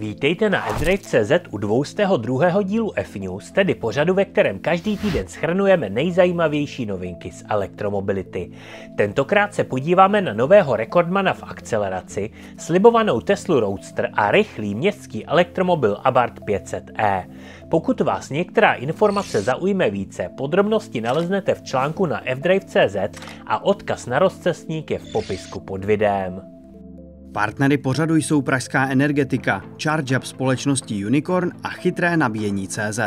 Vítejte na fDrive.cz u 202. dílu F-News, tedy pořadu, ve kterém každý týden shrnujeme nejzajímavější novinky z elektromobility. Tentokrát se podíváme na nového rekordmana v akceleraci, slibovanou Teslu Roadster a rychlý městský elektromobil Abarth 500e. Pokud vás některá informace zaujme více, podrobnosti naleznete v článku na fDrive.cz a odkaz na rozcestník je v popisku pod videem. Partnery pořadu jsou pražská Energetika, ChargeUp společnosti Unicorn a chytré nabíjení CZ.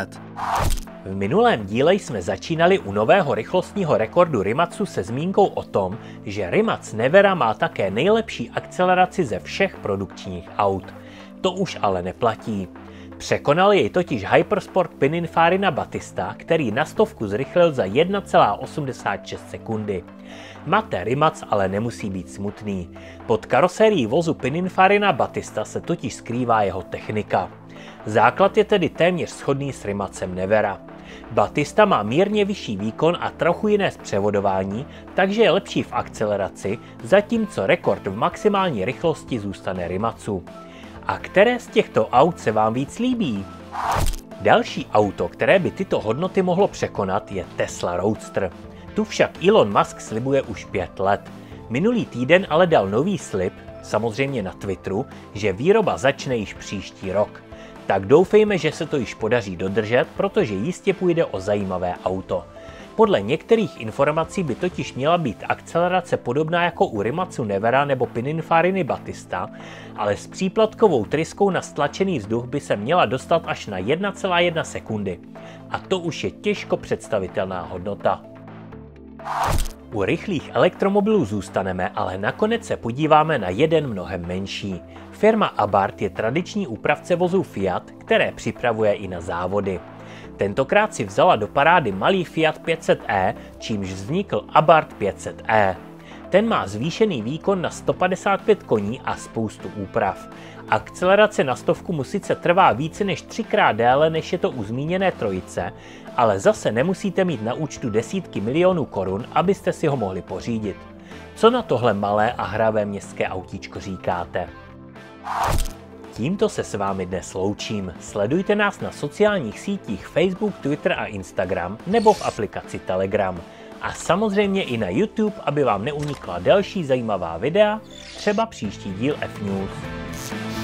V minulém díle jsme začínali u nového rychlostního rekordu Rimacu se zmínkou o tom, že Rimac Nevera má také nejlepší akceleraci ze všech produkčních aut. To už ale neplatí. Překonal jej totiž Hypersport Pininfarina Battista, který na stovku zrychlil za 1,86 sekundy. Mate Rimac ale nemusí být smutný. Pod karoserií vozu Pininfarina Battista se totiž skrývá jeho technika. Základ je tedy téměř shodný s Rimacem Nevera. Battista má mírně vyšší výkon a trochu jiné zpřevodování, takže je lepší v akceleraci, zatímco rekord v maximální rychlosti zůstane Rimacu. A které z těchto aut se vám víc líbí? Další auto, které by tyto hodnoty mohlo překonat, je Tesla Roadster. Tu však Elon Musk slibuje už 5 let. Minulý týden ale dal nový slib, samozřejmě na Twitteru, že výroba začne již příští rok. Tak doufejme, že se to již podaří dodržet, protože jistě půjde o zajímavé auto. Podle některých informací by totiž měla být akcelerace podobná jako u Rimacu Nevera nebo Pininfariny Battista, ale s příplatkovou tryskou na stlačený vzduch by se měla dostat až na 1,1 sekundy. A to už je těžko představitelná hodnota. U rychlých elektromobilů zůstaneme, ale nakonec se podíváme na jeden mnohem menší. Firma Abarth je tradiční úpravce vozů Fiat, které připravuje i na závody. Tentokrát si vzala do parády malý Fiat 500e, čímž vznikl Abarth 500e. Ten má zvýšený výkon na 155 koní a spoustu úprav. Akcelerace na stovku mu sice trvá více než 3krát déle, než je to u zmíněné trojice, ale zase nemusíte mít na účtu desítky milionů korun, abyste si ho mohli pořídit. Co na tohle malé a hravé městské autíčko říkáte? Tímto se s vámi dnes loučím. Sledujte nás na sociálních sítích Facebook, Twitter a Instagram nebo v aplikaci Telegram. A samozřejmě i na YouTube, aby vám neunikla další zajímavá videa, třeba příští díl F-News.